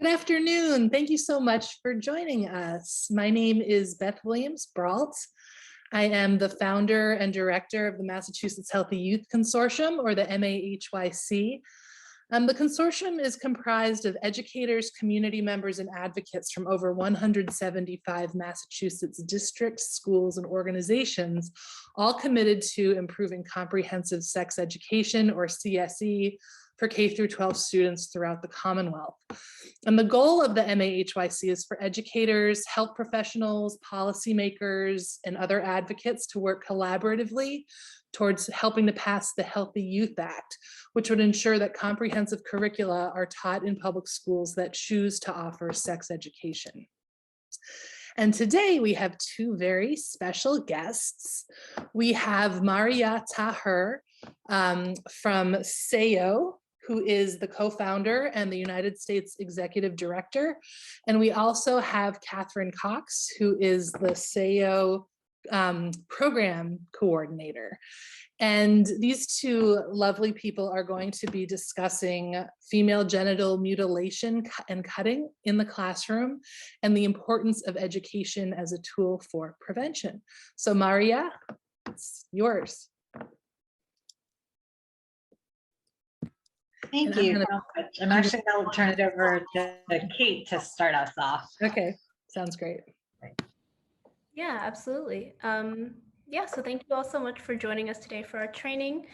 Good afternoon. Thank you so much for joining us. My name is Beth Williams-Brault. I am the founder and director of the Massachusetts Healthy Youth Consortium, or the MAHYC. The consortium is comprised of educators, community members, and advocates from over 175 Massachusetts districts, schools, and organizations, all committed to improving comprehensive sex education, or CSE, for K through 12 students throughout the Commonwealth. And the goal of the MAHYC is for educators, health professionals, policymakers, and other advocates to work collaboratively towards helping to pass the Healthy Youth Act, which would ensure that comprehensive curricula are taught in public schools that choose to offer sex education. And today we have two very special guests. We have Maria Taher from Sahiyo, who is the co-founder and the United States Executive Director. And we also have Catherine Cox, who is the Sahiyo Program Coordinator. And these two lovely people are going to be discussing female genital mutilation and cutting in the classroom and the importance of education as a tool for prevention. So Maria, it's yours. Thank you so much. I'm actually going to turn it over to Kate to start us off. Okay, sounds great. Yeah, absolutely. So thank you all so much for joining us today for our training.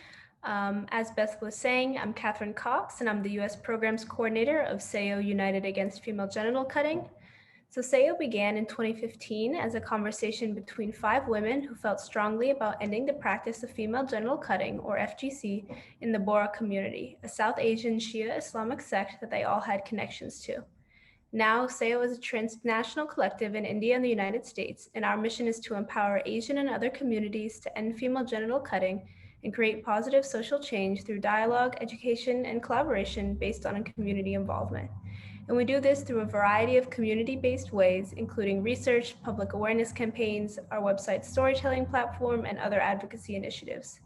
As Beth was saying, I'm Catherine Cox, and I'm the U.S. Programs Coordinator of Sahiyo United Against Female Genital Cutting. So Sahiyo began in 2015 as a conversation between 5 women who felt strongly about ending the practice of female genital cutting, or FGC, in the Bohra community, a South Asian Shia Islamic sect that they all had connections to. Now, Sahiyo is a transnational collective in India and the United States, and our mission is to empower Asian and other communities to end female genital cutting and create positive social change through dialogue, education, and collaboration based on community involvement. And we do this through a variety of community-based ways, including research, public awareness campaigns, our website storytelling platform, and other advocacy initiatives.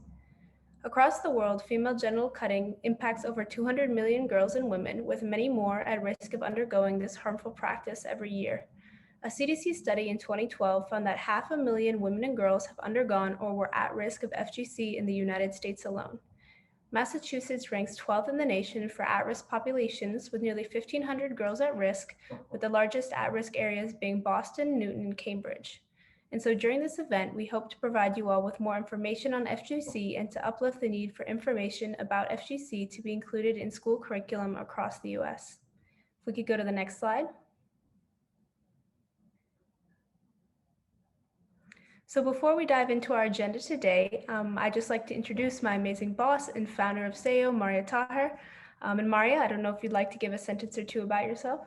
Across the world, female genital cutting impacts over 200 million girls and women, with many more at risk of undergoing this harmful practice every year. A CDC study in 2012 found that 500,000 women and girls have undergone or were at risk of FGC in the United States alone. Massachusetts ranks 12th in the nation for at-risk populations, with nearly 1,500 girls at risk, with the largest at-risk areas being Boston, Newton, and Cambridge. And so during this event, we hope to provide you all with more information on FGC and to uplift the need for information about FGC to be included in school curriculum across the US. If we could go to the next slide. So before we dive into our agenda today, I'd just like to introduce my amazing boss and founder of Sahiyo, Maria Taher. And Maria, I don't know if you'd like to give a sentence or two about yourself.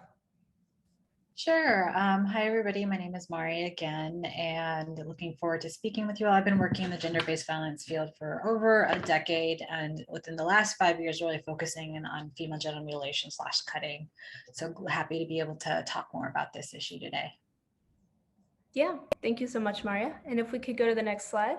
Sure. Hi, everybody. My name is Maria again, and looking forward to speaking with you all. I've been working in the gender-based violence field for over a decade, and within the last 5 years, really focusing on female genital mutilation / cutting. So happy to be able to talk more about this issue today. Yeah, thank you so much, Maria. And if we could go to the next slide.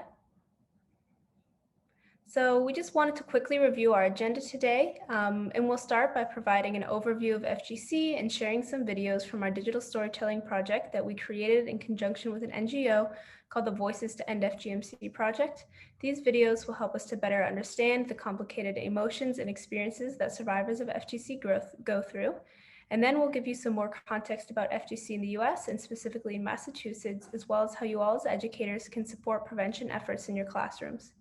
So we just wanted to quickly review our agenda today, and we'll start by providing an overview of FGC and sharing some videos from our digital storytelling project that we created in conjunction with an NGO called the Voices to End FGMC project. These videos will help us to better understand the complicated emotions and experiences that survivors of FGC go through. And then we'll give you some more context about FGC in the US and specifically in Massachusetts, as well as how you all as educators can support prevention efforts in your classrooms.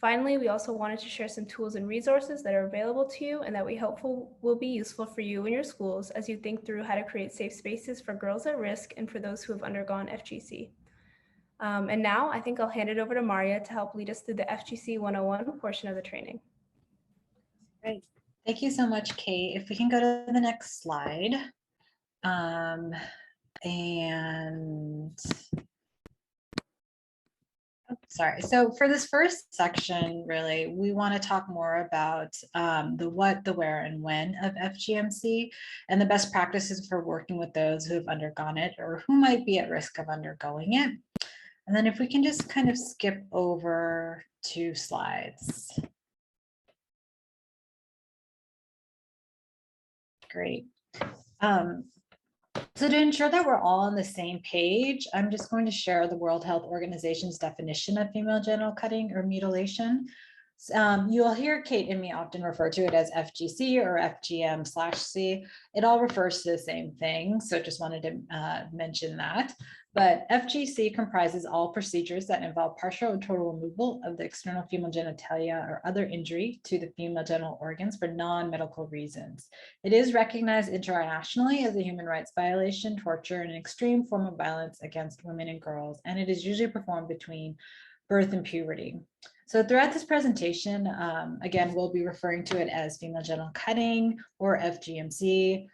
Finally, we also wanted to share some tools and resources that are available to you and that we hope will be useful for you in your schools as you think through how to create safe spaces for girls at risk and for those who have undergone FGC. And now I think I'll hand it over to Maria to help lead us through the FGC 101 portion of the training. Great. Thank you so much, Kate. If we can go to the next slide. Sorry. So for this first section, really, we want to talk more about the what, the where, and when of FGMC and the best practices for working with those who have undergone it or who might be at risk of undergoing it. And then if we can just kind of skip over 2 slides. Great. So to ensure that we're all on the same page, I'm just going to share the World Health Organization's definition of female genital cutting or mutilation. You'll hear Kate and me often refer to it as FGC or FGM/C. It all refers to the same thing, so just wanted to mention that. But FGC comprises all procedures that involve partial or total removal of the external female genitalia or other injury to the female genital organs for non-medical reasons. It is recognized internationally as a human rights violation, torture, and an extreme form of violence against women and girls, and it is usually performed between birth and puberty. So throughout this presentation, again, we'll be referring to it as female genital cutting or FGMC.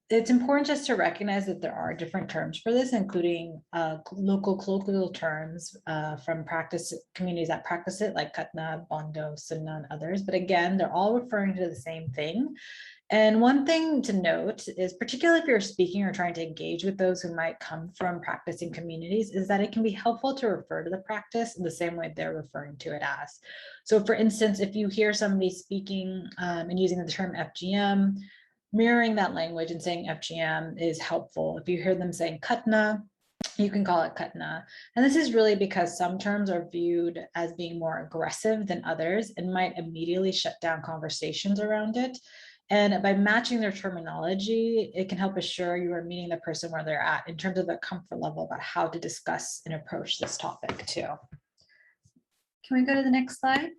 It's important just to recognize that there are different terms for this, including local colloquial terms from communities that practice it, like Katna, Bondo, Sunna, and others. But again, they're all referring to the same thing. And one thing to note is, particularly if you're speaking or trying to engage with those who might come from practicing communities, is that it can be helpful to refer to the practice in the same way they're referring to it as. So for instance, if you hear somebody speaking and using the term FGM, mirroring that language and saying FGM is helpful. If you hear them saying Katna, you can call it Katna. And this is really because some terms are viewed as being more aggressive than others and might immediately shut down conversations around it. And by matching their terminology, it can help assure you are meeting the person where they're at in terms of their comfort level about how to discuss and approach this topic too. Can we go to the next slide?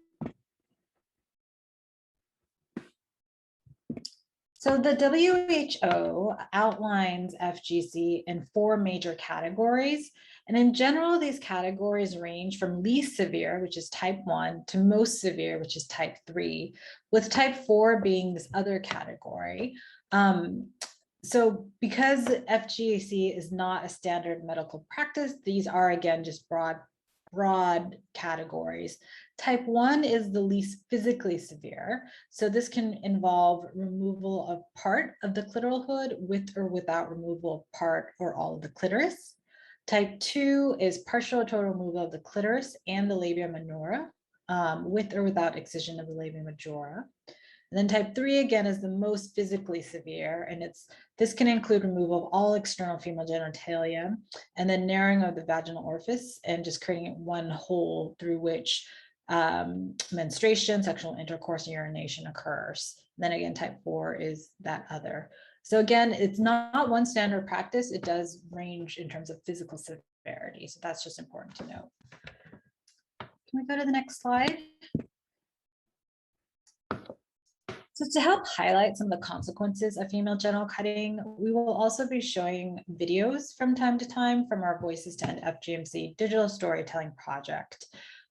So the WHO outlines FGC in 4 major categories. And in general, these categories range from least severe, which is type 1, to most severe, which is type 3, with type 4 being this other category. So because FGC is not a standard medical practice, these are, again, just broad categories. Type 1 is the least physically severe. So this can involve removal of part of the clitoral hood with or without removal of part or all of the clitoris. Type 2 is partial or total removal of the clitoris and the labia minora with or without excision of the labia majora. And then type 3, again, is the most physically severe, and this can include removal of all external female genitalia and then narrowing of the vaginal orifice and just creating one hole through which menstruation, sexual intercourse, and urination occurs. And then again, type 4 is that other. So again, it's not one standard practice. It does range in terms of physical severity. So that's just important to note. Can we go to the next slide? So to help highlight some of the consequences of female genital cutting, we will also be showing videos from time to time from our Voices to End FGMC digital storytelling project.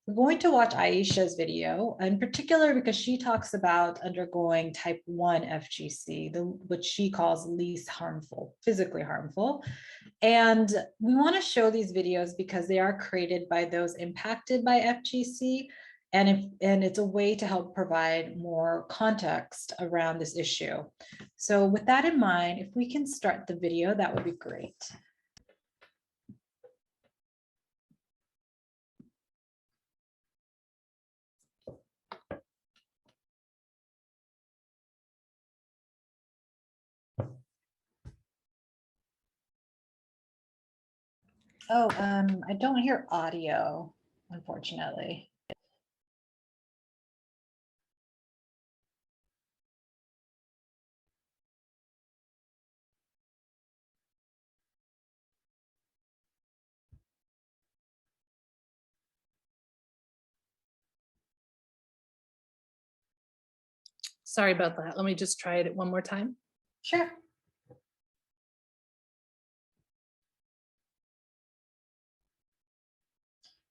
We're going to watch Aisha's video, in particular because she talks about undergoing type 1 FGC, which she calls least harmful, physically harmful. And we want to show these videos because they are created by those impacted by FGC. And it's a way to help provide more context around this issue. So with that in mind, if we can start the video, that would be great. Oh, I don't hear audio, unfortunately. Sorry about that. Let me just try it one more time. Sure.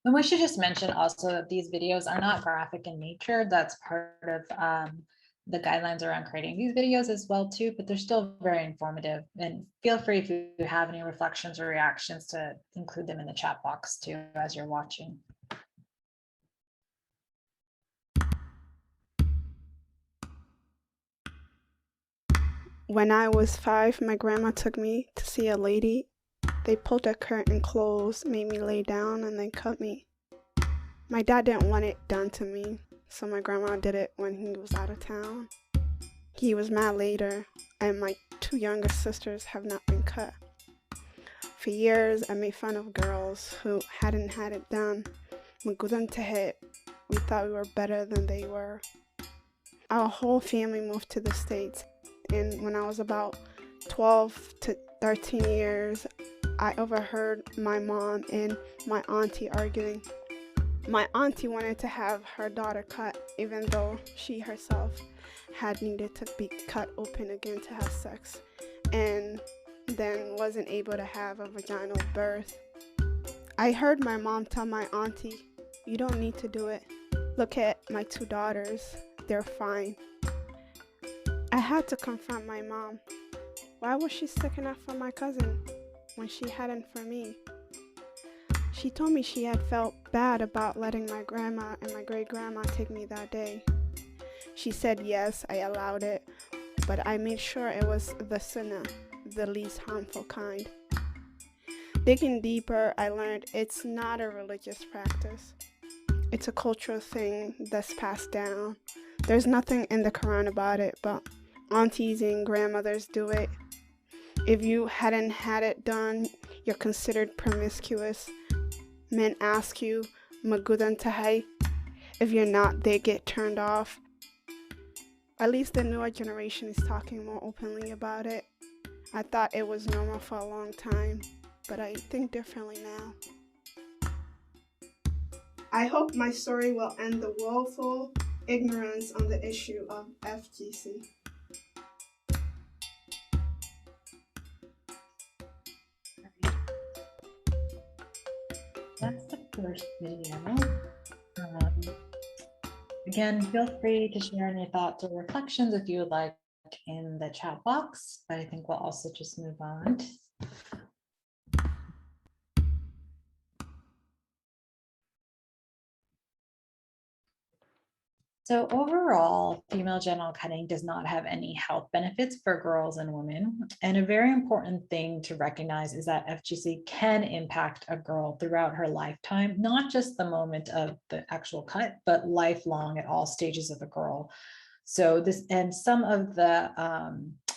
And we should just mention also that these videos are not graphic in nature. That's part of the guidelines around creating these videos as well too, but they're still very informative. And feel free if you have any reflections or reactions to include them in the chat box too as you're watching. When I was 5, my grandma took me to see a lady. They pulled a curtain close, made me lay down, and then cut me. My dad didn't want it done to me, so my grandma did it when he was out of town. He was mad later, and my two younger sisters have not been cut. For years, I made fun of girls who hadn't had it done. We thought we were better than they were. Our whole family moved to the States, and when I was about 12 to 13 years, I overheard my mom and my auntie arguing. My auntie wanted to have her daughter cut, even though she herself had needed to be cut open again to have sex, and then wasn't able to have a vaginal birth. I heard my mom tell my auntie, "You don't need to do it. Look at my two daughters, they're fine." I had to confront my mom. Why was she sticking up for my cousin when she hadn't for me? She told me she had felt bad about letting my grandma and my great-grandma take me that day. She said yes, I allowed it, but I made sure it was the sunnah, the least harmful kind. Digging deeper, I learned it's not a religious practice. It's a cultural thing that's passed down. There's nothing in the Quran about it, but aunties and grandmothers do it. If you hadn't had it done, you're considered promiscuous. Men ask you, "Magudan tahai?" If you're not, they get turned off. At least the newer generation is talking more openly about it. I thought it was normal for a long time, but I think differently now. I hope my story will end the woeful ignorance on the issue of FGC. That's the first video. Again, feel free to share any thoughts or reflections if you would like in the chat box, but I think we'll also just move on. So overall, female genital cutting does not have any health benefits for girls and women. And a very important thing to recognize is that FGC can impact a girl throughout her lifetime, not just the moment of the actual cut, but lifelong at all stages of a girl. So this, and some of the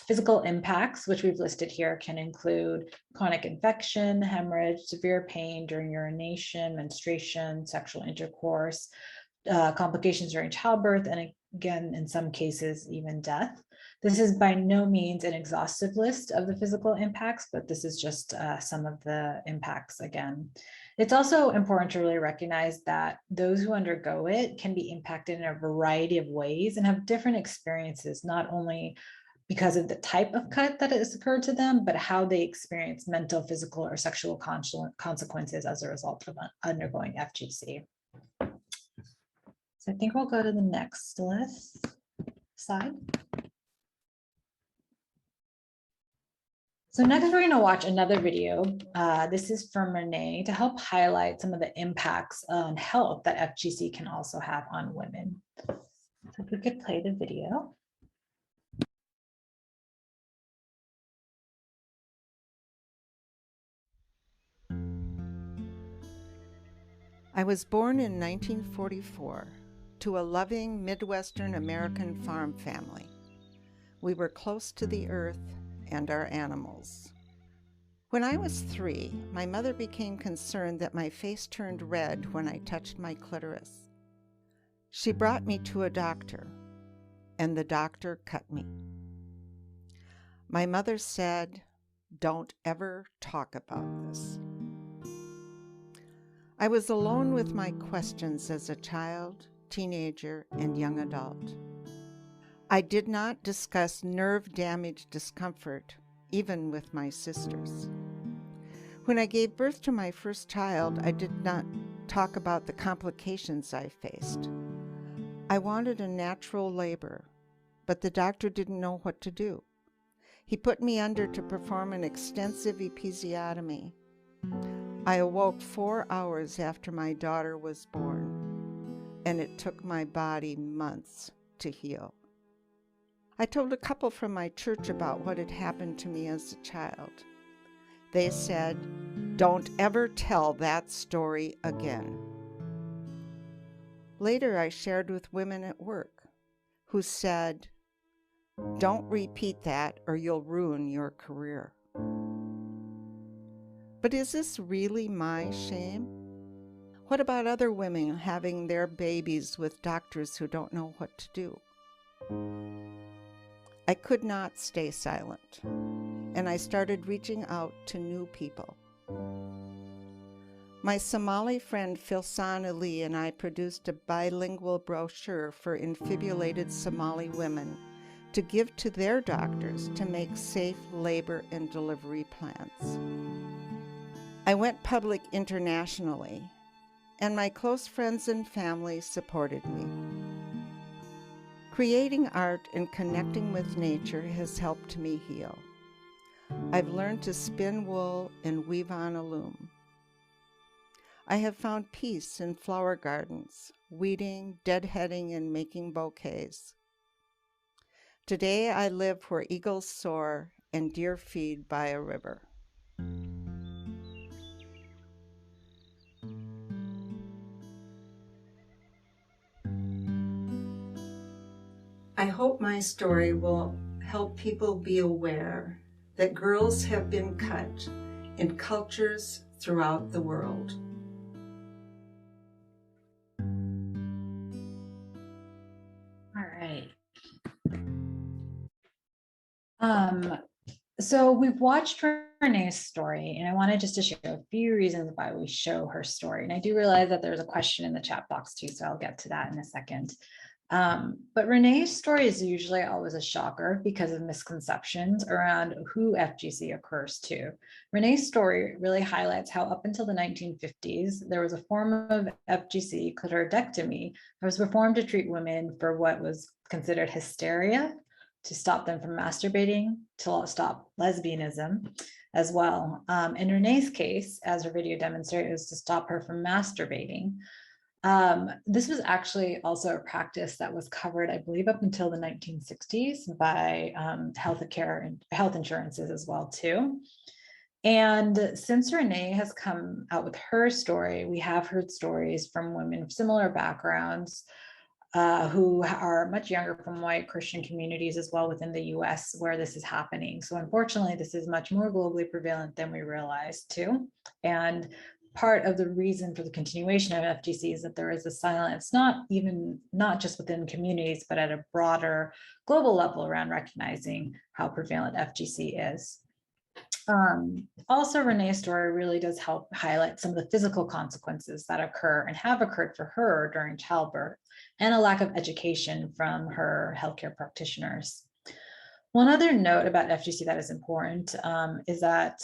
physical impacts, which we've listed here, can include chronic infection, hemorrhage, severe pain during urination, menstruation, sexual intercourse, complications during childbirth, and again, in some cases, even death. This is by no means an exhaustive list of the physical impacts, but this is just some of the impacts again. It's also important to really recognize that those who undergo it can be impacted in a variety of ways and have different experiences, not only because of the type of cut that has occurred to them, but how they experience mental, physical, or sexual consequences as a result of undergoing FGC. So I think we'll go to the next slide. So next we're going to watch another video. This is from Renee to help highlight some of the impacts on health that FGC can also have on women. So if we could play the video. I was born in 1944 to a loving Midwestern American farm family. We were close to the earth and our animals. When I was 3, my mother became concerned that my face turned red when I touched my clitoris. She brought me to a doctor, and the doctor cut me. My mother said, "Don't ever talk about this." I was alone with my questions as a child, teenager, and young adult. I did not discuss nerve damage discomfort, even with my sisters. When I gave birth to my first child, I did not talk about the complications I faced. I wanted a natural labor, but the doctor didn't know what to do. He put me under to perform an extensive episiotomy. I awoke 4 hours after my daughter was born, and it took my body months to heal. I told a couple from my church about what had happened to me as a child. They said, "Don't ever tell that story again." Later, I shared with women at work who said, Don't repeat that or you'll ruin your career. But is this really my shame? What about other women having their babies with doctors who don't know what to do? I could not stay silent, and I started reaching out to new people. My Somali friend Filsan Ali and I produced a bilingual brochure for infibulated Somali women to give to their doctors to make safe labor and delivery plans. I went public internationally, and my close friends and family supported me. Creating art and connecting with nature has helped me heal. I've learned to spin wool and weave on a loom. I have found peace in flower gardens, weeding, deadheading, and making bouquets. Today I live where eagles soar and deer feed by a river. I hope my story will help people be aware that girls have been cut in cultures throughout the world. All right. So we've watched Renee's story, and I wanted just to share a few reasons why we show her story. And I do realize that there's a question in the chat box too, so I'll get to that in a second. But Renee's story is usually always a shocker because of misconceptions around who FGC occurs to. Renee's story really highlights how up until the 1950s, there was a form of FGC, clitoridectomy, that was performed to treat women for what was considered hysteria, to stop them from masturbating, to stop lesbianism as well. In Renee's case, as her video demonstrated, it was to stop her from masturbating. This was actually also a practice that was covered, I believe, up until the 1960s by healthcare and health insurances as well too. And since Renee has come out with her story, we have heard stories from women of similar backgrounds who are much younger, from white Christian communities as well within the US where this is happening. So unfortunately, this is much more globally prevalent than we realized too. And part of the reason for the continuation of FGC is that there is a silence, not just within communities, but at a broader global level around recognizing how prevalent FGC is. Also, Renee's story really does help highlight some of the physical consequences that occur and have occurred for her during childbirth, and a lack of education from her healthcare practitioners. One other note about FGC that is important is that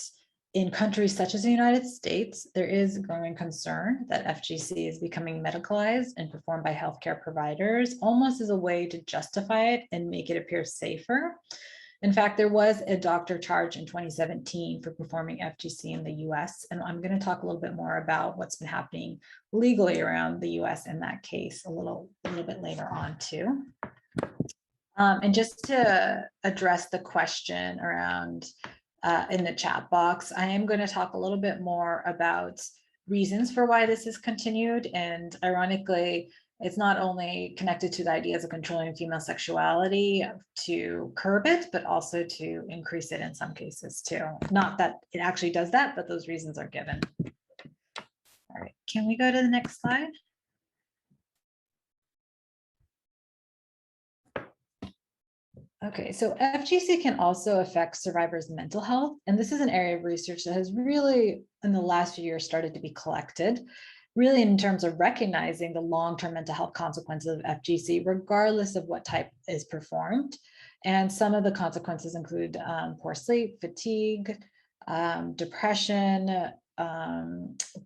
in countries such as the United States, there is growing concern that FGC is becoming medicalized and performed by healthcare providers, almost as a way to justify it and make it appear safer. In fact, there was a doctor charged in 2017 for performing FGC in the US, and I'm going to talk a little bit more about what's been happening legally around the US in that case a little bit later on too. And just to address the question around in the chat box, I am going to talk a little bit more about reasons for why this is continued, and ironically, it's not only connected to the ideas of controlling female sexuality to curb it, but also to increase it in some cases too. Not that it actually does that, but those reasons are given. All right, can we go to the next slide? Okay, so FGC can also affect survivors' mental health, and this is an area of research that has really, in the last few years, started to be collected, really in terms of recognizing the long-term mental health consequences of FGC, regardless of what type is performed. And some of the consequences include poor sleep, fatigue, depression,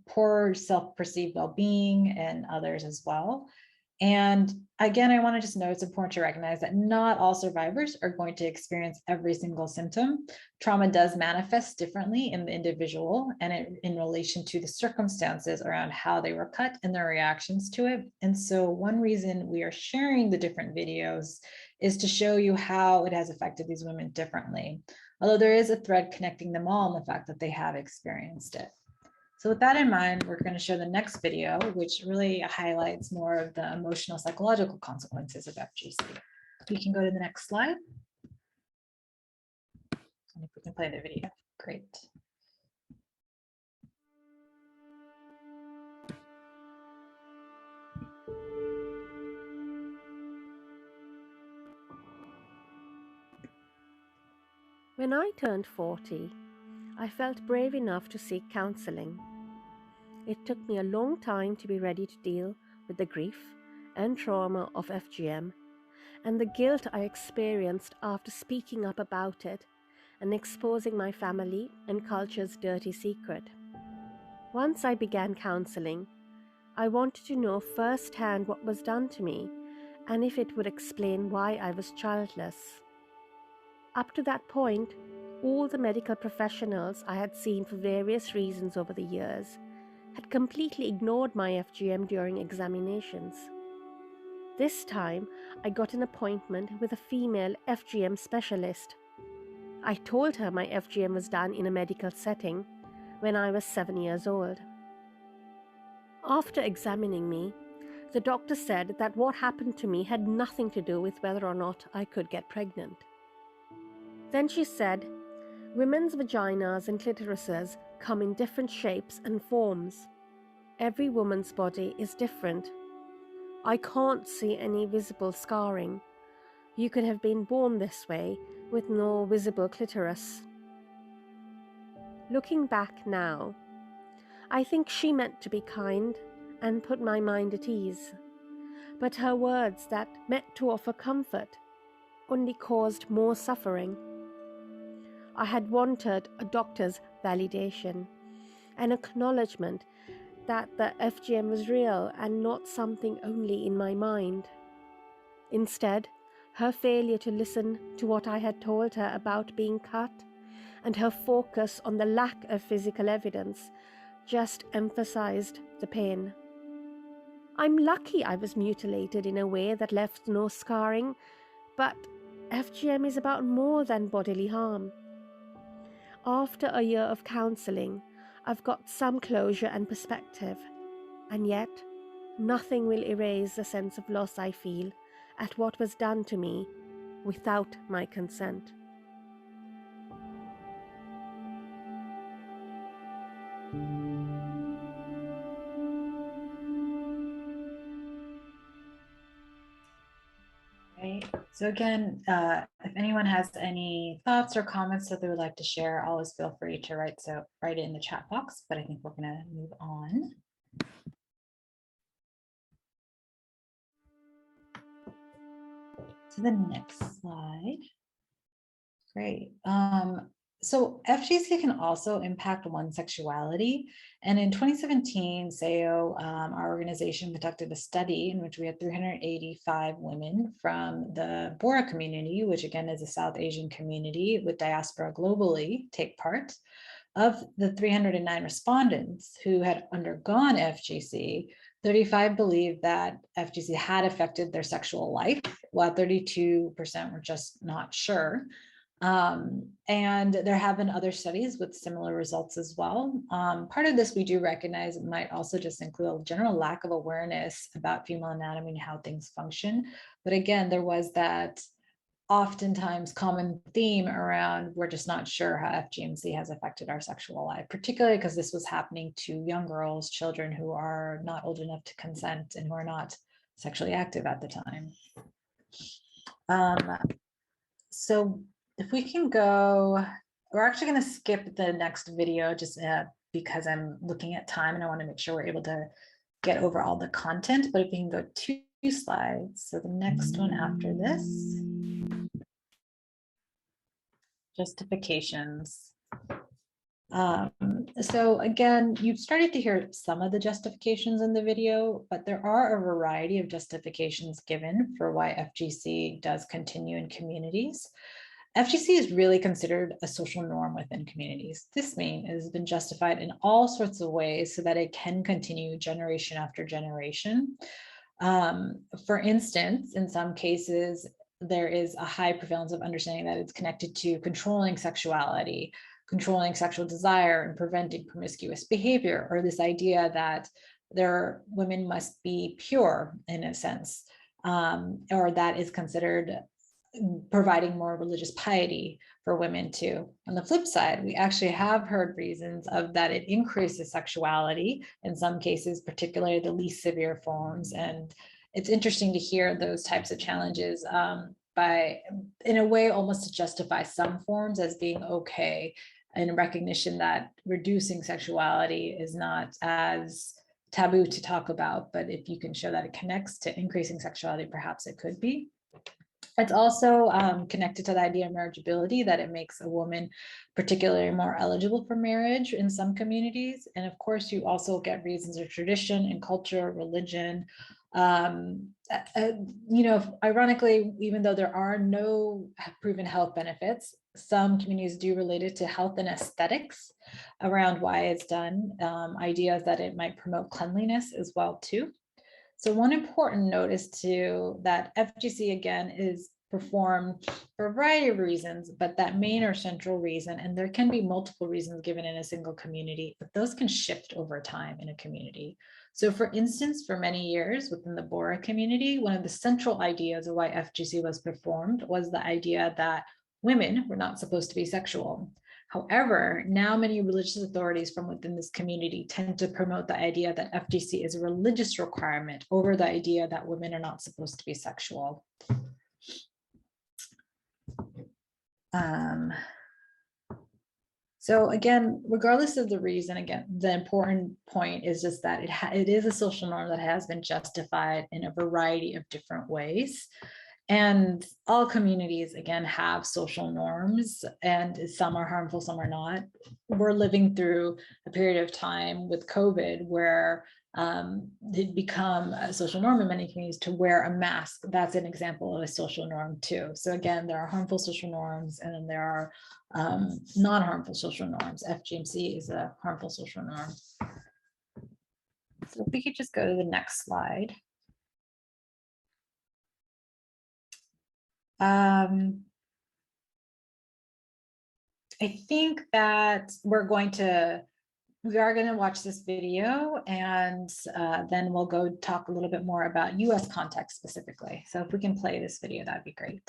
poor self-perceived well-being, and others as well. And again, I want to just note it's important to recognize that not all survivors are going to experience every single symptom. Trauma does manifest differently in the individual and in relation to the circumstances around how they were cut and their reactions to it. And so one reason we are sharing the different videos is to show you how it has affected these women differently, although there is a thread connecting them all in the fact that they have experienced it. So with that in mind, we're going to show the next video, which really highlights more of the emotional psychological consequences of FGC. We can go to the next slide. And if we can play the video, great. When I turned 40, I felt brave enough to seek counseling. It took me a long time to be ready to deal with the grief and trauma of FGM and the guilt I experienced after speaking up about it and exposing my family and culture's dirty secret. Once I began counseling, I wanted to know firsthand what was done to me and if it would explain why I was childless. Up to that point, all the medical professionals I had seen for various reasons over the years had completely ignored my FGM during examinations. This time, I got an appointment with a female FGM specialist. I told her my FGM was done in a medical setting when I was 7 years old. After examining me, the doctor said that what happened to me had nothing to do with whether or not I could get pregnant. Then she said, women's vaginas and clitorises come in different shapes and forms. Every woman's body is different. I can't see any visible scarring. You could have been born this way with no visible clitoris. Looking back now, I think she meant to be kind and put my mind at ease. But her words that meant to offer comfort only caused more suffering. I had wanted a doctor's validation, an acknowledgement that the FGM was real and not something only in my mind. Instead, her failure to listen to what I had told her about being cut and her focus on the lack of physical evidence just emphasized the pain. I'm lucky I was mutilated in a way that left no scarring, but FGM is about more than bodily harm. After a year of counseling, I've got some closure and perspective, and yet nothing will erase the sense of loss I feel at what was done to me without my consent. Right. So again, if anyone has any thoughts or comments that they would like to share, always feel free to write it in the chat box, but I think we're going to move on. To the next slide. Great. So FGC can also impact one's sexuality. And in 2017, Sahiyo, our organization, conducted a study in which we had 385 women from the Bora community, which again is a South Asian community with diaspora globally, take part. Of the 309 respondents who had undergone FGC, 35 believed that FGC had affected their sexual life, while 32% were just not sure. And there have been other studies with similar results as well. Part of this we do recognize might also just include a general lack of awareness about female anatomy and how things function. But again, there was that oftentimes common theme around we're just not sure how FGMC has affected our sexual life, particularly because this was happening to young girls, children who are not old enough to consent and who are not sexually active at the time. So if we can go, we're actually going to skip the next video just because I'm looking at time and I want to make sure we're able to get over all the content, but if we can go 2 slides. So the next one after this, justifications. So again, you've started to hear some of the justifications in the video, but there are a variety of justifications given for why FGC does continue in communities. FGC is really considered a social norm within communities. This means it has been justified in all sorts of ways so that it can continue generation after generation. For instance, in some cases, there is a high prevalence of understanding that it's connected to controlling sexuality, controlling sexual desire, and preventing promiscuous behavior, or this idea that women must be pure in a sense, or that is considered providing more religious piety for women too. On the flip side, we actually have heard reasons of that it increases sexuality in some cases, particularly the least severe forms. And it's interesting to hear those types of challenges by, in a way, almost to justify some forms as being okay, in recognition that reducing sexuality is not as taboo to talk about, but if you can show that it connects to increasing sexuality, perhaps it could be. It's also connected to the idea of marriageability, that it makes a woman particularly more eligible for marriage in some communities. And of course, you also get reasons of tradition and culture, religion. Ironically, even though there are no proven health benefits, some communities do relate it to health and aesthetics around why it's done. Ideas that it might promote cleanliness as well too. So one important note is that FGC again is performed for a variety of reasons, but that main or central reason, and there can be multiple reasons given in a single community, but those can shift over time in a community. So for instance, for many years within the Bora community, one of the central ideas of why FGC was performed was the idea that women were not supposed to be sexual. However, now many religious authorities from within this community tend to promote the idea that FGC is a religious requirement over the idea that women are not supposed to be sexual. So again, regardless of the reason, again, the important point is just that it is a social norm that has been justified in a variety of different ways. And all communities, again, have social norms, and some are harmful, some are not. We're living through a period of time with COVID where it become a social norm in many communities to wear a mask. That's an example of a social norm too. So again, there are harmful social norms, and then there are non-harmful social norms. FGMC is a harmful social norm. So if we could just go to the next slide. I think that we are going to watch this video, and then we'll go talk a little bit more about US context specifically. So if we can play this video, that'd be great.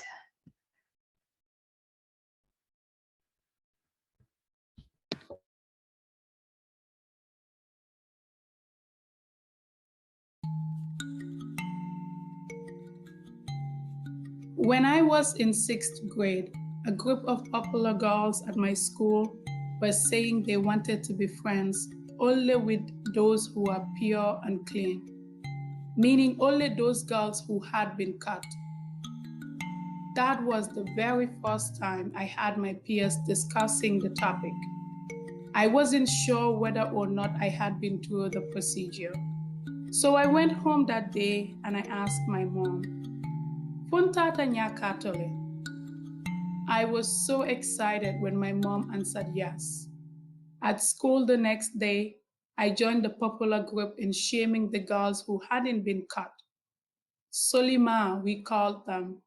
When I was in 6th grade, a group of popular girls at my school were saying they wanted to be friends only with those who are pure and clean, meaning only those girls who had been cut. That was the very first time I had my peers discussing the topic. I wasn't sure whether or not I had been through the procedure. So I went home that day and I asked my mom, "Funtata nya katole?" I was so excited when my mom answered yes. At school the next day, I joined the popular group in shaming the girls who hadn't been cut. Solima, we called them.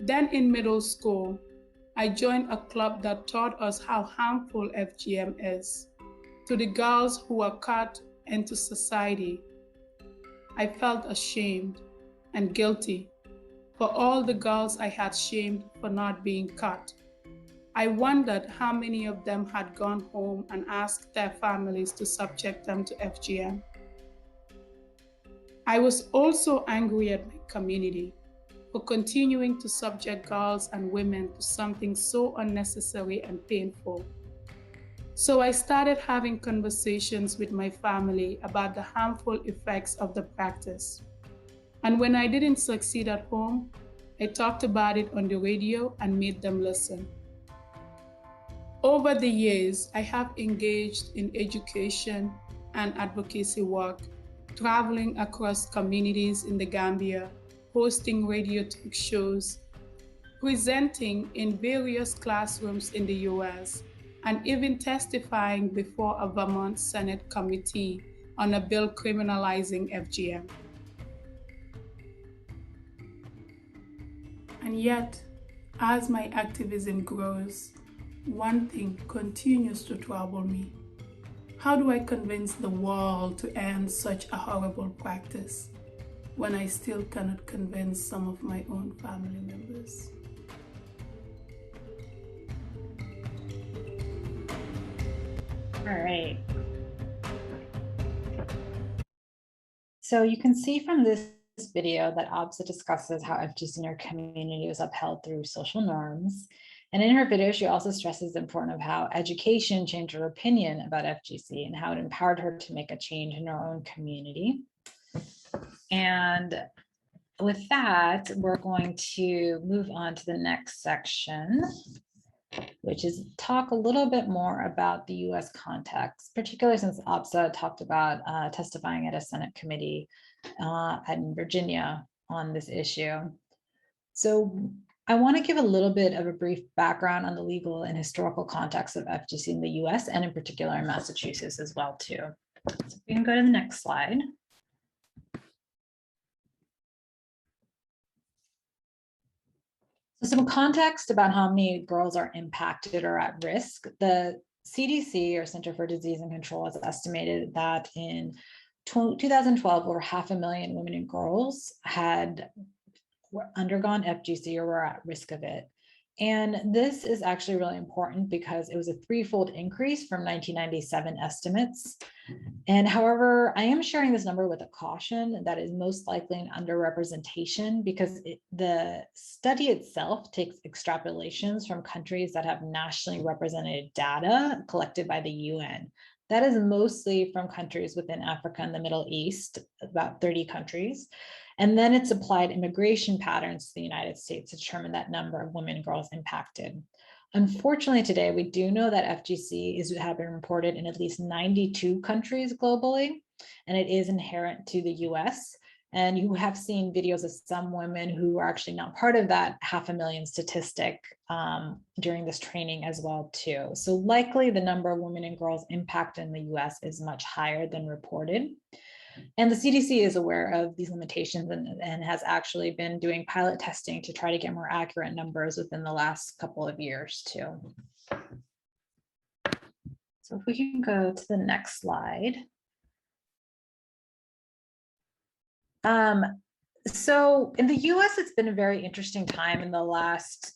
Then in middle school, I joined a club that taught us how harmful FGM is to the girls who were cut and to society. I felt ashamed and guilty for all the girls I had shamed for not being cut. I wondered how many of them had gone home and asked their families to subject them to FGM. I was also angry at my community for continuing to subject girls and women to something so unnecessary and painful. So I started having conversations with my family about the harmful effects of the practice. And when I didn't succeed at home, I talked about it on the radio and made them listen. Over the years, I have engaged in education and advocacy work, traveling across communities in the Gambia, hosting radio talk shows, presenting in various classrooms in the US, and even testifying before a Vermont Senate committee on a bill criminalizing FGM. And yet, as my activism grows, one thing continues to trouble me. How do I convince the world to end such a horrible practice? when I still cannot convince some of my own family members. All right. So you can see from this video that Absa discusses how FGC in her community was upheld through social norms. And in her video, she also stresses the importance of how education changed her opinion about FGC and how it empowered her to make a change in her own community. And with that, we're going to move on to the next section, which is talk a little bit more about the US context, particularly since Absa talked about testifying at a Senate committee in Virginia on this issue. So I want to give a little bit of a brief background on the legal and historical context of FGC in the US and in particular in Massachusetts as well too. So we can go to the next slide. So some context about how many girls are impacted or at risk. The CDC, or Center for Disease and Control, has estimated that in 2012, over 500,000 women and girls had undergone FGC or were at risk of it. And this is actually really important because it was a threefold increase from 1997 estimates. And however, I am sharing this number with a caution that is most likely an underrepresentation because the study itself takes extrapolations from countries that have nationally represented data collected by the UN. That is mostly from countries within Africa and the Middle East, about 30 countries. And then it's applied immigration patterns to the United States to determine that number of women and girls impacted. Unfortunately, today, we do know that FGC have been reported in at least 92 countries globally, and it is inherent to the US. And you have seen videos of some women who are actually not part of that 500,000 statistic during this training as well too. So likely the number of women and girls impacted in the US is much higher than reported. And the CDC is aware of these limitations and has actually been doing pilot testing to try to get more accurate numbers within the last couple of years too. So if we can go to the next slide. So in the US, it's been a very interesting time in the last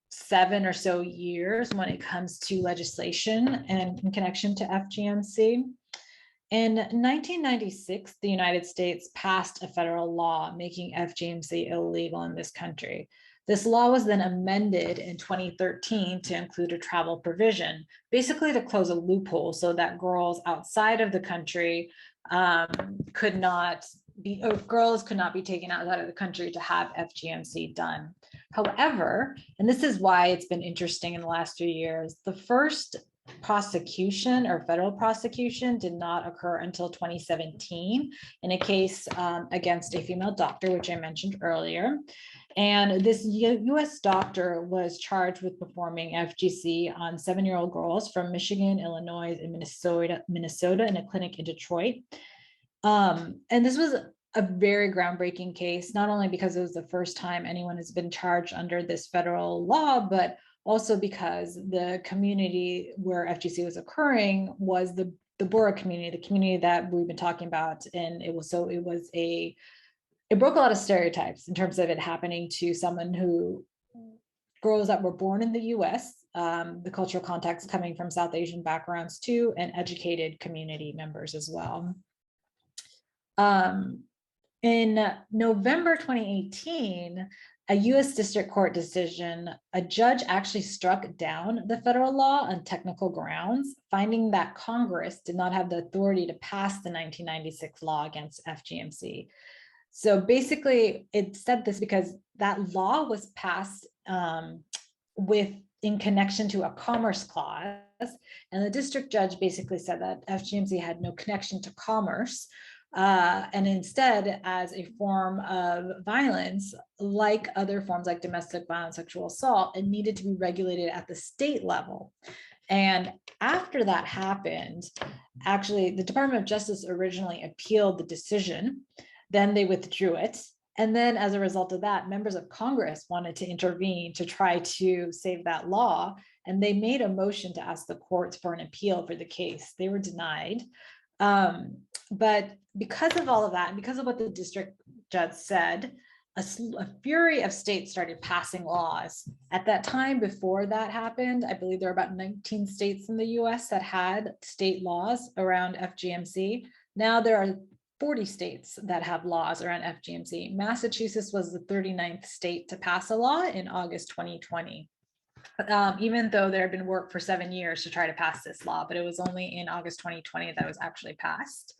7 or so years when it comes to legislation and in connection to FGMC. In 1996, the United States passed a federal law making FGMC illegal in this country. This law was then amended in 2013 to include a travel provision, basically to close a loophole so that girls outside of the country girls could not be taken outside of the country to have FGMC done. However, and this is why it's been interesting in the last few years, the first prosecution or federal prosecution did not occur until 2017 in a case against a female doctor, which I mentioned earlier. And this US doctor was charged with performing FGC on 7-year-old girls from Michigan, Illinois, and Minnesota in a clinic in Detroit. And this was a very groundbreaking case, not only because it was the first time anyone has been charged under this federal law, but also because the community where FGC was occurring was the Bora community, the community that we've been talking about. And it broke a lot of stereotypes in terms of it happening to someone girls that were born in the US, the cultural context coming from South Asian backgrounds too, and educated community members as well. In November 2018, a US district court decision, a judge actually struck down the federal law on technical grounds, finding that Congress did not have the authority to pass the 1996 law against FGMC. So basically, it said this because that law was passed in connection to a commerce clause, and the district judge basically said that FGMC had no connection to commerce, and instead, as a form of violence, like other forms like domestic violence, sexual assault, it needed to be regulated at the state level. And after that happened, actually, the Department of Justice originally appealed the decision, then they withdrew it. And then as a result of that, members of Congress wanted to intervene to try to save that law. And they made a motion to ask the courts for an appeal for the case. They were denied. But because of all of that, and because of what the district judge said, a fury of states started passing laws. At that time, before that happened, I believe there were about 19 states in the US that had state laws around FGMC. Now there are 40 states that have laws around FGMC. Massachusetts was the 39th state to pass a law in August 2020. Even though there had been work for 7 years to try to pass this law, but it was only in August 2020 that it was actually passed.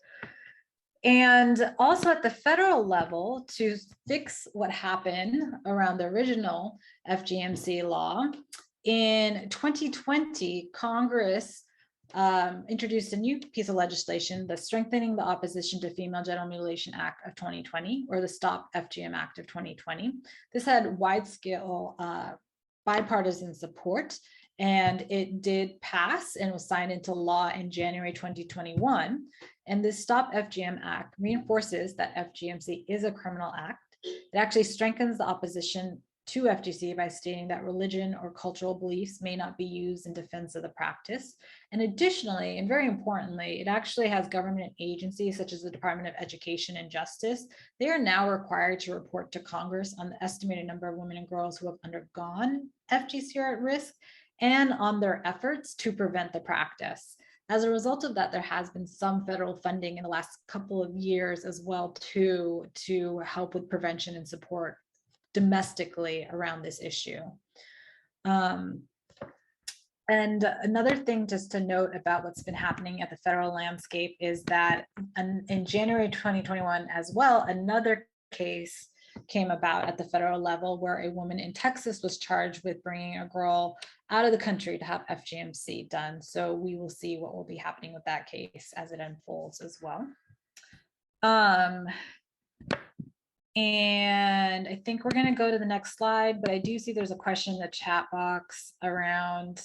And also at the federal level, to fix what happened around the original FGMC law, in 2020, Congress introduced a new piece of legislation, the Strengthening the Opposition to Female Genital Mutilation Act of 2020, or the Stop FGM Act of 2020. This had wide-scale bipartisan support, and it did pass and was signed into law in January 2021. And this Stop FGM Act reinforces that FGMC is a criminal act. It actually strengthens the opposition to FGC by stating that religion or cultural beliefs may not be used in defense of the practice. And additionally, and very importantly, it actually has government agencies such as the Department of Education and Justice. They are now required to report to Congress on the estimated number of women and girls who have undergone FGC or at risk, and on their efforts to prevent the practice. As a result of that, there has been some federal funding in the last couple of years as well to help with prevention and support domestically around this issue. And another thing just to note about what's been happening at the federal landscape is that in January 2021 as well, another case came about at the federal level where a woman in Texas was charged with bringing a girl out of the country to have FGMC done. So we will see what will be happening with that case as it unfolds as well. And I think we're going to go to the next slide, but I do see there's a question in the chat box around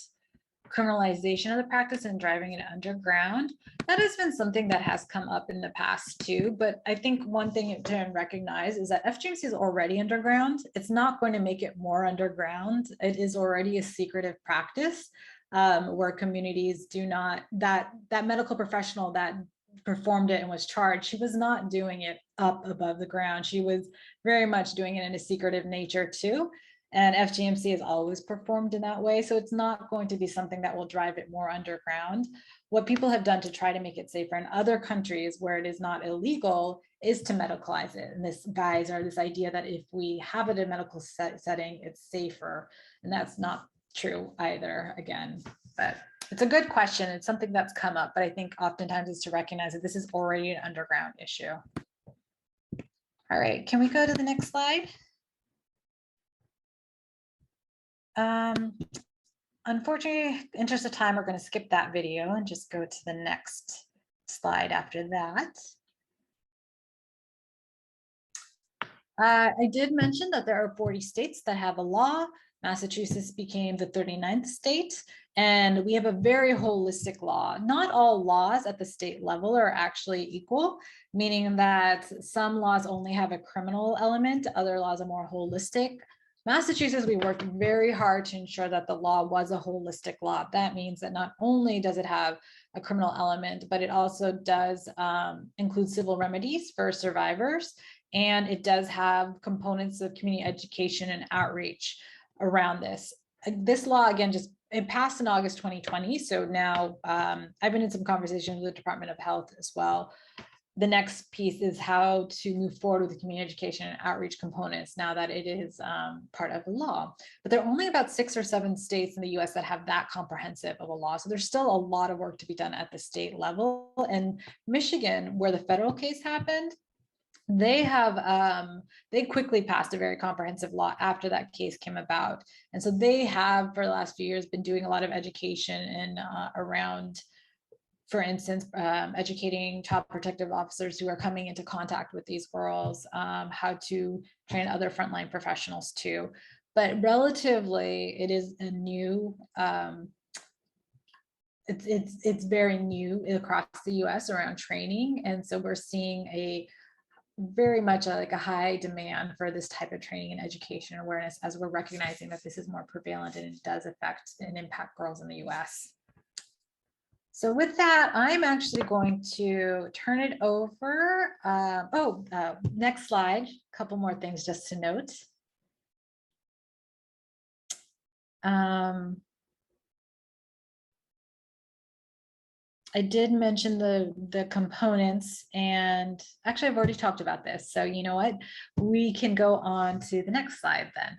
criminalization of the practice and driving it underground. That has been something that has come up in the past too, but I think one thing to recognize is that FGMC is already underground. It's not going to make it more underground. It is already a secretive practice where communities do not, that medical professional that performed it and was charged, she was not doing it up above the ground. She was very much doing it in a secretive nature too. And FGMC is always performed in that way. So it's not going to be something that will drive it more underground. What people have done to try to make it safer in other countries where it is not illegal is to medicalize it. And this idea that if we have it in a medical setting, it's safer. And that's not true either, again. But it's a good question. It's something that's come up, but I think oftentimes it's to recognize that this is already an underground issue. All right, can we go to the next slide? Unfortunately, interest of time, we're going to skip that video and just go to the next slide after that. I did mention that there are 40 states that have a law. Massachusetts became the 39th state, and we have a very holistic law. Not all laws at the state level are actually equal, meaning that some laws only have a criminal element, other laws are more holistic. Massachusetts, we worked very hard to ensure that the law was a holistic law. That means that not only does it have a criminal element, but it also does include civil remedies for survivors. And it does have components of community education and outreach around this. This law, again, it passed in August 2020. So now I've been in some conversations with the Department of Health as well. The next piece is how to move forward with the community education and outreach components now that it is part of the law. But there are only about 6 or 7 states in the US that have that comprehensive of a law. So there's still a lot of work to be done at the state level. And Michigan, where the federal case happened, they quickly passed a very comprehensive law after that case came about. And so they have, for the last few years, been doing a lot of education and around, for instance, educating child protective officers who are coming into contact with these girls, how to train other frontline professionals too. But relatively, it is a new, it's very new across the US around training. And so we're seeing a very much like a high demand for this type of training and education awareness as we're recognizing that this is more prevalent and it does affect and impact girls in the US. So with that, I'm actually going to turn it over. Next slide. A couple more things just to note. I did mention the components, and actually I've already talked about this. So you know what? We can go on to the next slide then.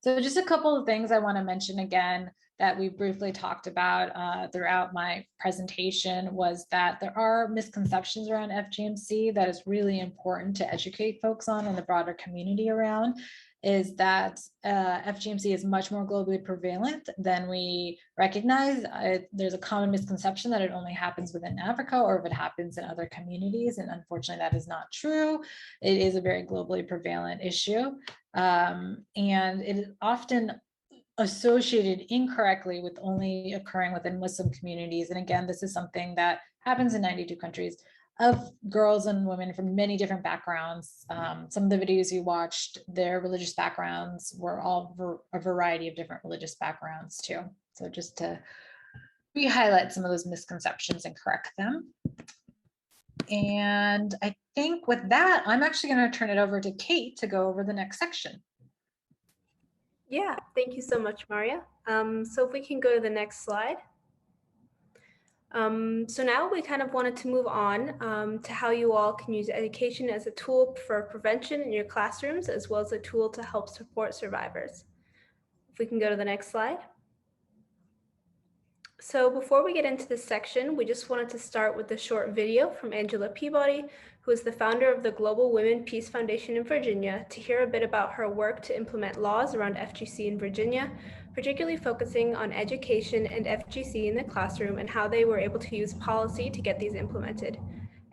So just a couple of things I want to mention again that we briefly talked about throughout my presentation was that there are misconceptions around FGMC that is really important to educate folks on and the broader community around, is that FGMC is much more globally prevalent than we recognize. There's a common misconception that it only happens within Africa or if it happens in other communities, and unfortunately that is not true. It is a very globally prevalent issue. And it is often associated incorrectly with only occurring within Muslim communities. And again, this is something that happens in 92 countries of girls and women from many different backgrounds. Some of the videos you watched, their religious backgrounds were all a variety of different religious backgrounds too. So just to re-highlight some of those misconceptions and correct them. And I think with that, I'm actually going to turn it over to Kate to go over the next section. Yeah, thank you so much, Maria. So if we can go to the next slide. So now we kind of wanted to move on to how you all can use education as a tool for prevention in your classrooms, as well as a tool to help support survivors. If we can go to the next slide. So before we get into this section, we just wanted to start with a short video from Angela Peabody, who is the founder of the Global Women Peace Foundation in Virginia, to hear a bit about her work to implement laws around FGC in Virginia, particularly focusing on education and FGC in the classroom and how they were able to use policy to get these implemented.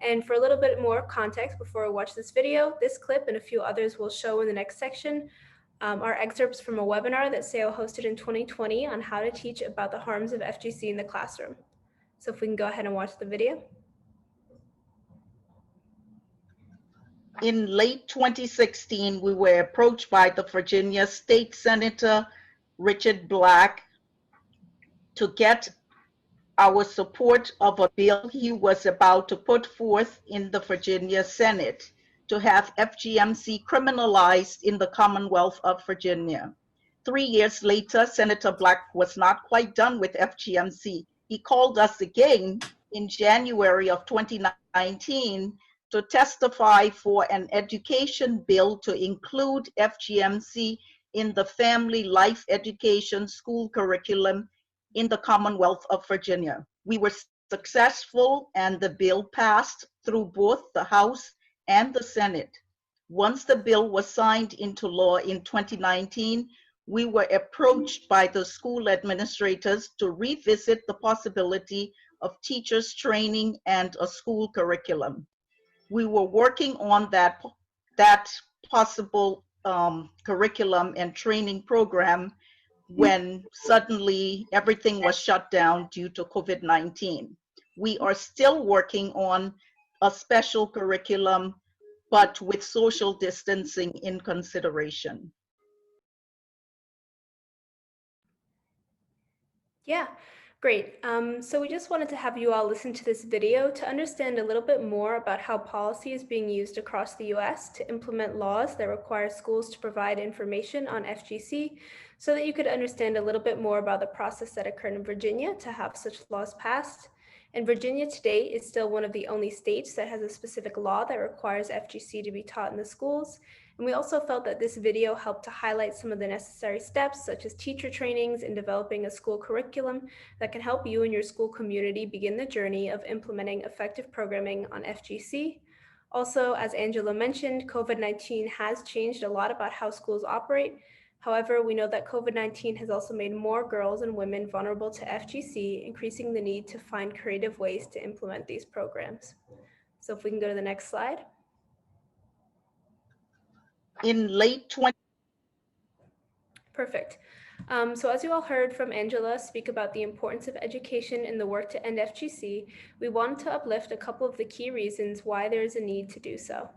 And for a little bit more context before we watch this video, this clip and a few others we'll show in the next section are excerpts from a webinar that Sahiyo hosted in 2020 on how to teach about the harms of FGC in the classroom. So if we can go ahead and watch the video. In late 2016, we were approached by the Virginia State Senator, Richard Black, to get our support of a bill he was about to put forth in the Virginia Senate to have FGMC criminalized in the Commonwealth of Virginia. 3 years later, Senator Black was not quite done with FGMC. He called us again in January of 2019 to testify for an education bill to include FGMC in the family life education school curriculum in the Commonwealth of Virginia. We were successful and the bill passed through both the House and the Senate. Once the bill was signed into law in 2019, we were approached by the school administrators to revisit the possibility of teachers training and a school curriculum. We were working on that possible curriculum and training program when suddenly everything was shut down due to COVID-19. We are still working on a special curriculum, but with social distancing in consideration. Yeah, great. So we just wanted to have you all listen to this video to understand a little bit more about how policy is being used across the US to implement laws that require schools to provide information on FGC, so that you could understand a little bit more about the process that occurred in Virginia to have such laws passed. And Virginia today is still one of the only states that has a specific law that requires FGC to be taught in the schools. And we also felt that this video helped to highlight some of the necessary steps, such as teacher trainings and developing a school curriculum that can help you and your school community begin the journey of implementing effective programming on FGC. Also, as Angela mentioned, COVID-19 has changed a lot about how schools operate. However, we know that COVID-19 has also made more girls and women vulnerable to FGC, increasing the need to find creative ways to implement these programs. So if we can go to the next slide. In late 20... Perfect. So as you all heard from Angela speak about the importance of education in the work to end FGC, we wanted to uplift a couple of the key reasons why there is a need to do so.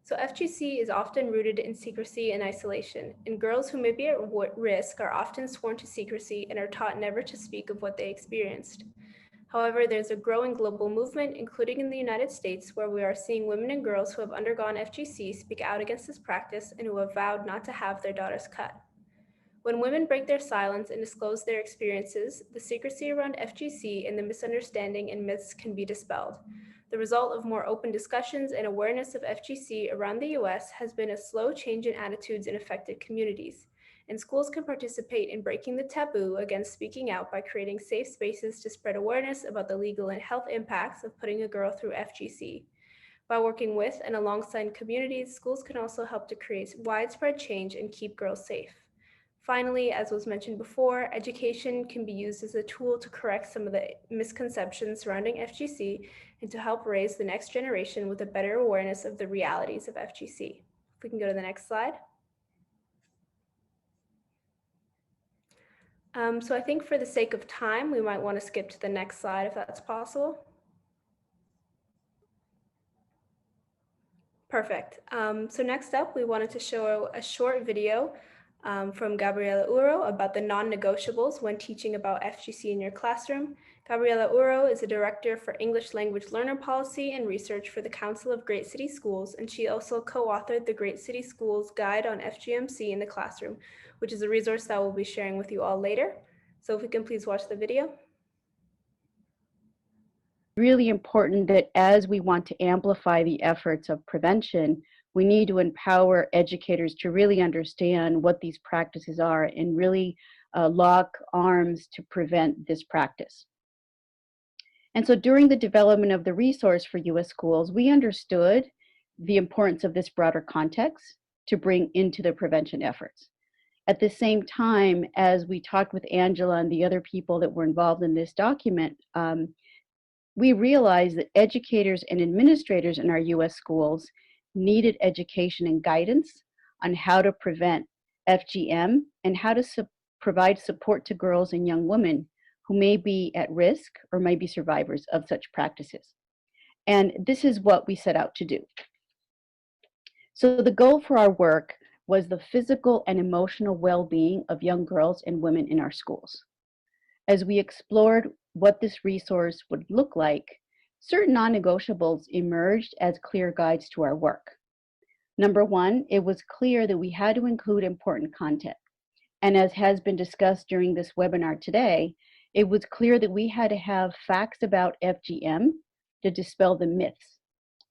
So FGC is often rooted in secrecy and isolation, and girls who may be at risk are often sworn to secrecy and are taught never to speak of what they experienced. However, there's a growing global movement, including in the United States, where we are seeing women and girls who have undergone FGC speak out against this practice and who have vowed not to have their daughters cut. When women break their silence and disclose their experiences, the secrecy around FGC and the misunderstanding and myths can be dispelled. The result of more open discussions and awareness of FGC around the US has been a slow change in attitudes in affected communities, and schools can participate in breaking the taboo against speaking out by creating safe spaces to spread awareness about the legal and health impacts of putting a girl through FGC. By working with and alongside communities, schools can also help to create widespread change and keep girls safe. Finally, as was mentioned before, education can be used as a tool to correct some of the misconceptions surrounding FGC and to help raise the next generation with a better awareness of the realities of FGC. If we can go to the next slide. So I think for the sake of time, we might want to skip to the next slide if that's possible. Perfect. So next up, we wanted to show a short video from Gabriela Uro about the non-negotiables when teaching about FGC in your classroom. Gabriela Uro is a director for English Language Learner Policy and Research for the Council of Great City Schools, and she also co-authored the Great City Schools Guide on FGMC in the Classroom, which is a resource that we'll be sharing with you all later. So if we can please watch the video. Really important that as we want to amplify the efforts of prevention, we need to empower educators to really understand what these practices are and really lock arms to prevent this practice. And so during the development of the resource for US schools, we understood the importance of this broader context to bring into the prevention efforts. At the same time, as we talked with Angela and the other people that were involved in this document, we realized that educators and administrators in our US schools needed education and guidance on how to prevent FGM and how to provide support to girls and young women who may be at risk or may be survivors of such practices. And this is what we set out to do. So the goal for our work was the physical and emotional well-being of young girls and women in our schools. As we explored what this resource would look like, certain non-negotiables emerged as clear guides to our work. Number one, it was clear that we had to include important content. And as has been discussed during this webinar today, it was clear that we had to have facts about FGM to dispel the myths,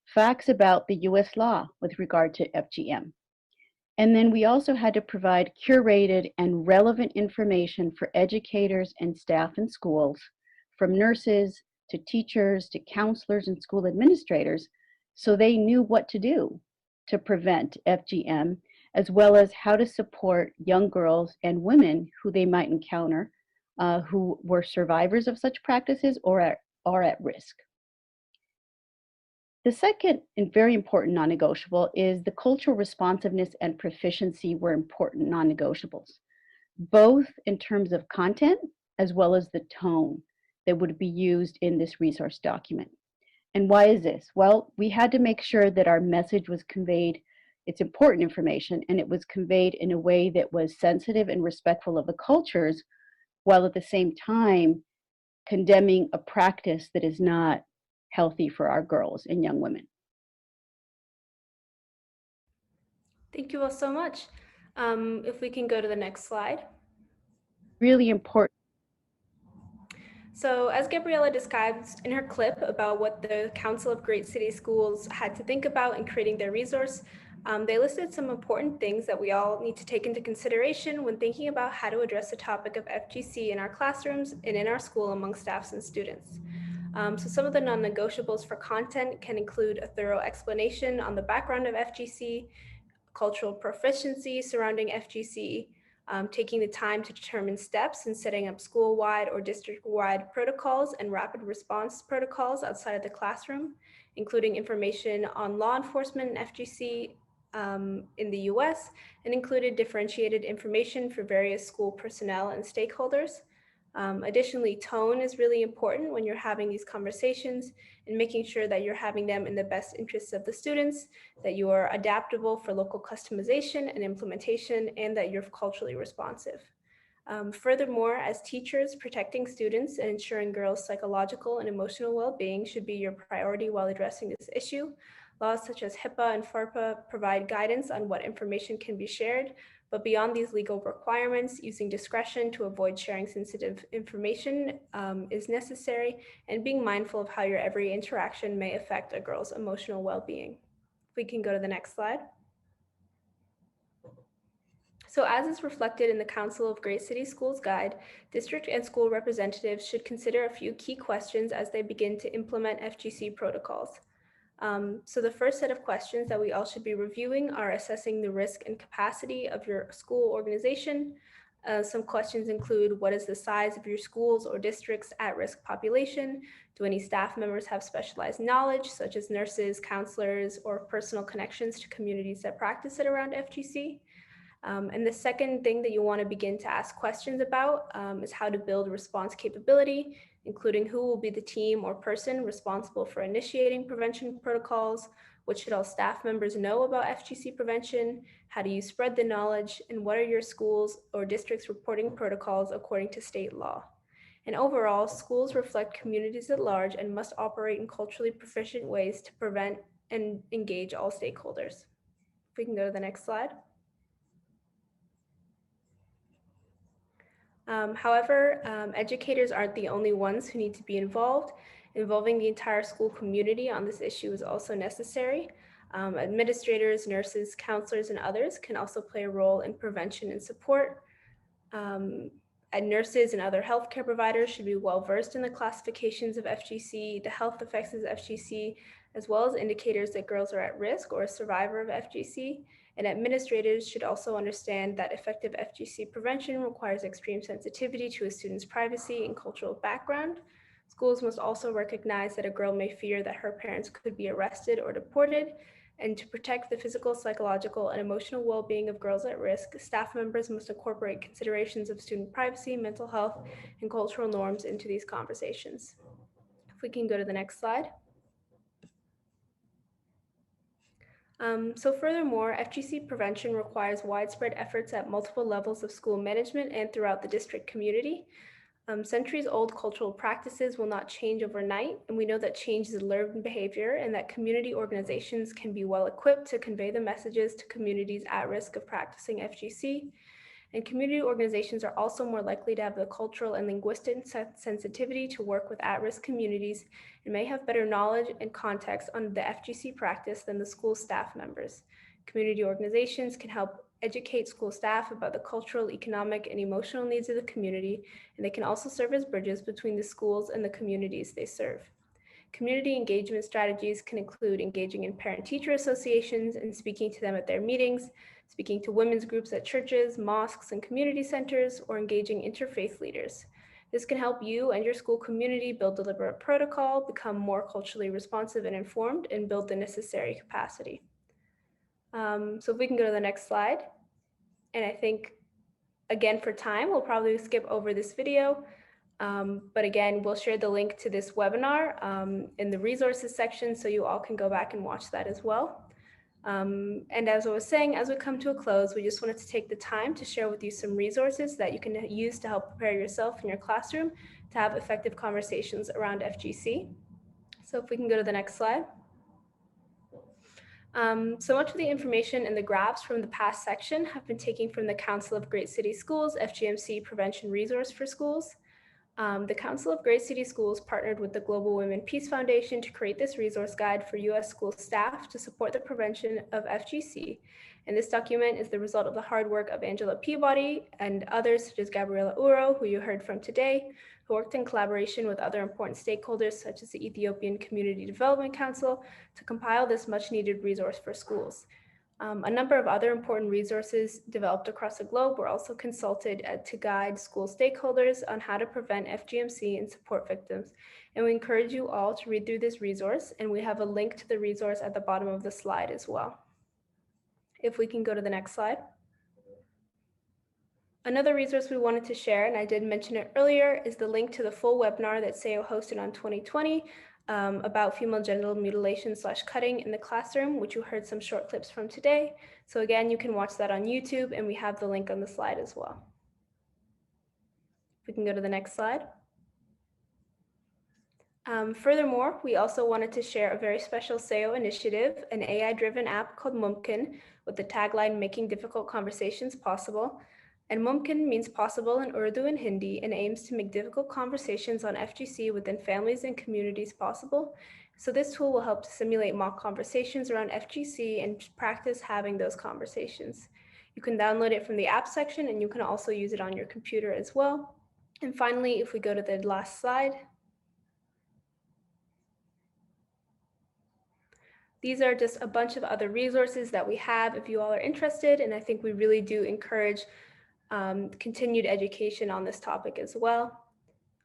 facts about the US law with regard to FGM. And then we also had to provide curated and relevant information for educators and staff in schools, from nurses to teachers to counselors and school administrators, so they knew what to do to prevent FGM, as well as how to support young girls and women who they might encounter who were survivors of such practices or are at risk. The second and very important non-negotiable is the cultural responsiveness and proficiency were important non-negotiables, both in terms of content as well as the tone that would be used in this resource document. And why is this? Well, we had to make sure that our message was conveyed, it's important information, and it was conveyed in a way that was sensitive and respectful of the cultures, while at the same time condemning a practice that is not healthy for our girls and young women. Thank you all so much. If we can go to the next slide. Really important. So as Gabriela describes in her clip about what the Council of Great City Schools had to think about in creating their resource, they listed some important things that we all need to take into consideration when thinking about how to address the topic of FGC in our classrooms and in our school among staffs and students. So some of the non-negotiables for content can include a thorough explanation on the background of FGC, cultural proficiency surrounding FGC, taking the time to determine steps in setting up school-wide or district-wide protocols and rapid response protocols outside of the classroom, including information on law enforcement and FGC in the US, and included differentiated information for various school personnel and stakeholders. Additionally, tone is really important when you're having these conversations and making sure that you're having them in the best interests of the students, that you are adaptable for local customization and implementation, and that you're culturally responsive. Furthermore, as teachers, protecting students and ensuring girls' psychological and emotional well-being should be your priority while addressing this issue. Laws such as HIPAA and FARPA provide guidance on what information can be shared, but beyond these legal requirements, using discretion to avoid sharing sensitive information is necessary, and being mindful of how your every interaction may affect a girl's emotional well-being. If we can go to the next slide. So as is reflected in the Council of Great City Schools Guide, district and school representatives should consider a few key questions as they begin to implement FGC protocols. So the first set of questions that we all should be reviewing are assessing the risk and capacity of your school organization. Some questions include, what is the size of your schools or district's at-risk population? Do any staff members have specialized knowledge, such as nurses, counselors, or personal connections to communities that practice it around FGC? And the second thing that you want to begin to ask questions about is how to build response capability, including who will be the team or person responsible for initiating prevention protocols, what should all staff members know about FGC prevention, how do you spread the knowledge, and what are your schools or districts reporting protocols according to state law. And overall, schools reflect communities at large and must operate in culturally proficient ways to prevent and engage all stakeholders. If we can go to the next slide. However, educators aren't the only ones who need to be involved. Involving the entire school community on this issue is also necessary. Administrators, nurses, counselors, and others can also play a role in prevention and support. And nurses and other healthcare providers should be well versed in the classifications of FGC, the health effects of FGC, as well as indicators that girls are at risk or a survivor of FGC. And administrators should also understand that effective FGC prevention requires extreme sensitivity to a student's privacy and cultural background. Schools must also recognize that a girl may fear that her parents could be arrested or deported. And to protect the physical, psychological, and emotional well-being of girls at risk, staff members must incorporate considerations of student privacy, mental health, and cultural norms into these conversations. If we can go to the next slide. So furthermore, FGC prevention requires widespread efforts at multiple levels of school management and throughout the district community. Centuries-old cultural practices will not change overnight, and we know that change is a learned behavior and that community organizations can be well equipped to convey the messages to communities at risk of practicing FGC. And community organizations are also more likely to have the cultural and linguistic sensitivity to work with at-risk communities and may have better knowledge and context on the FGC practice than the school staff members. Community organizations can help educate school staff about the cultural, economic, and emotional needs of the community, and they can also serve as bridges between the schools and the communities they serve. Community engagement strategies can include engaging in parent-teacher associations and speaking to them at their meetings, speaking to women's groups at churches, mosques, and community centers, or engaging interfaith leaders. This can help you and your school community build deliberate protocol, become more culturally responsive and informed, and build the necessary capacity. So if we can go to the next slide. And I think, again, for time, we'll probably skip over this video. But again, we'll share the link to this webinar in the resources section, so you all can go back and watch that as well. And as I was saying, as we come to a close, we just wanted to take the time to share with you some resources that you can use to help prepare yourself in your classroom to have effective conversations around FGC. So if we can go to the next slide. So much of the information and the graphs from the past section have been taken from the Council of Great City Schools, FGMC Prevention Resource for Schools. The Council of Great City Schools partnered with the Global Women Peace Foundation to create this resource guide for U.S. school staff to support the prevention of FGC. And this document is the result of the hard work of Angela Peabody and others such as Gabriela Uro, who you heard from today, who worked in collaboration with other important stakeholders such as the Ethiopian Community Development Council to compile this much needed resource for schools. A number of other important resources developed across the globe were also consulted to guide school stakeholders on how to prevent FGMC and support victims. And we encourage you all to read through this resource, and we have a link to the resource at the bottom of the slide as well. If we can go to the next slide. Another resource we wanted to share, and I did mention it earlier, is the link to the full webinar that Sahiyo hosted on 2020 about female genital mutilation / cutting in the classroom, which you heard some short clips from today. So again, you can watch that on YouTube, and we have the link on the slide as well. If we can go to the next slide. Furthermore, we also wanted to share a very special Sahiyo initiative, an AI-driven app called Mumkin, with the tagline "Making Difficult Conversations Possible." And Mumkin means possible in Urdu and Hindi and aims to make difficult conversations on FGC within families and communities possible. So this tool will help to simulate mock conversations around FGC and practice having those conversations. You can download it from the app section, and you can also use it on your computer as well. And finally, if we go to the last slide. These are just a bunch of other resources that we have if you all are interested, and I think we really do encourage continued education on this topic as well.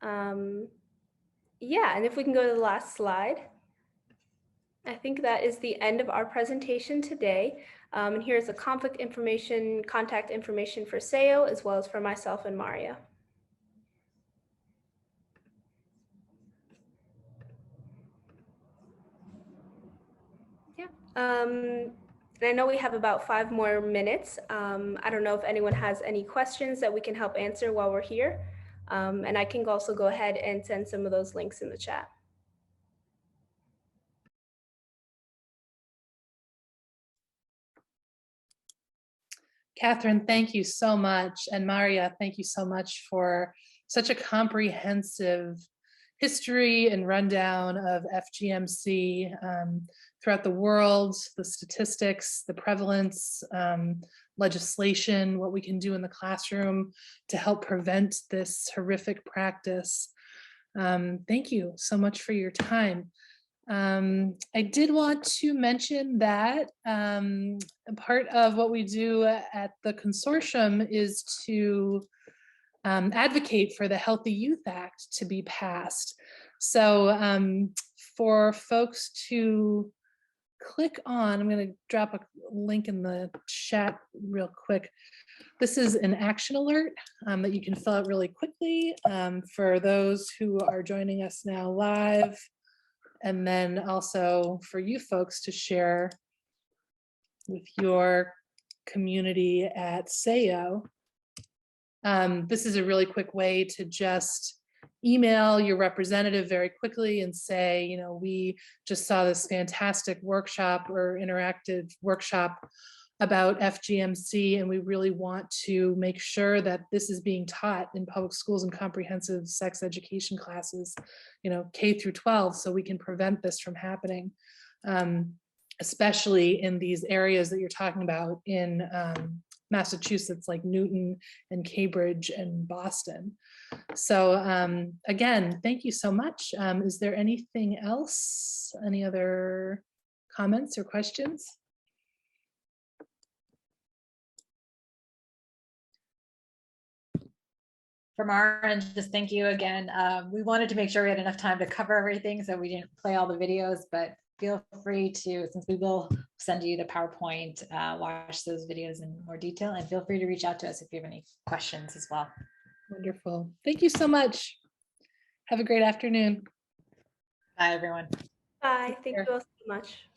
Yeah, and if we can go to the last slide. I think that is the end of our presentation today. And here's the contact information for Sahiyo, as well as for myself and Maria. And I know we have about 5 more minutes. I don't know if anyone has any questions that we can help answer while we're here. And I can also go ahead and send some of those links in the chat. Catherine, thank you so much. And Maria, thank you so much for such a comprehensive history and rundown of FGMC throughout the world, the statistics, the prevalence, legislation, what we can do in the classroom to help prevent this horrific practice. Thank you so much for your time. I did want to mention that part of what we do at the consortium is to advocate for the Healthy Youth Act to be passed. So for folks to click on, I'm going to drop a link in the chat real quick. This is an action alert that you can fill out really quickly for those who are joining us now live. And then also for you folks to share with your community at Sahiyo. This is a really quick way to just email your representative very quickly and say, you know, we just saw this fantastic workshop or interactive workshop about FGMC, and we really want to make sure that this is being taught in public schools and comprehensive sex education classes, you know, K through 12, so we can prevent this from happening, especially in these areas that you're talking about in Massachusetts, like Newton and Cambridge and Boston. So again, thank you so much. Is there anything else? Any other comments or questions? From our end, just thank you again. We wanted to make sure we had enough time to cover everything, so we didn't play all the videos, but feel free to, since we will send you the PowerPoint, watch those videos in more detail, and feel free to reach out to us if you have any questions as well. Wonderful. Thank you so much. Have a great afternoon. Bye, everyone. Bye. Thank you all so much.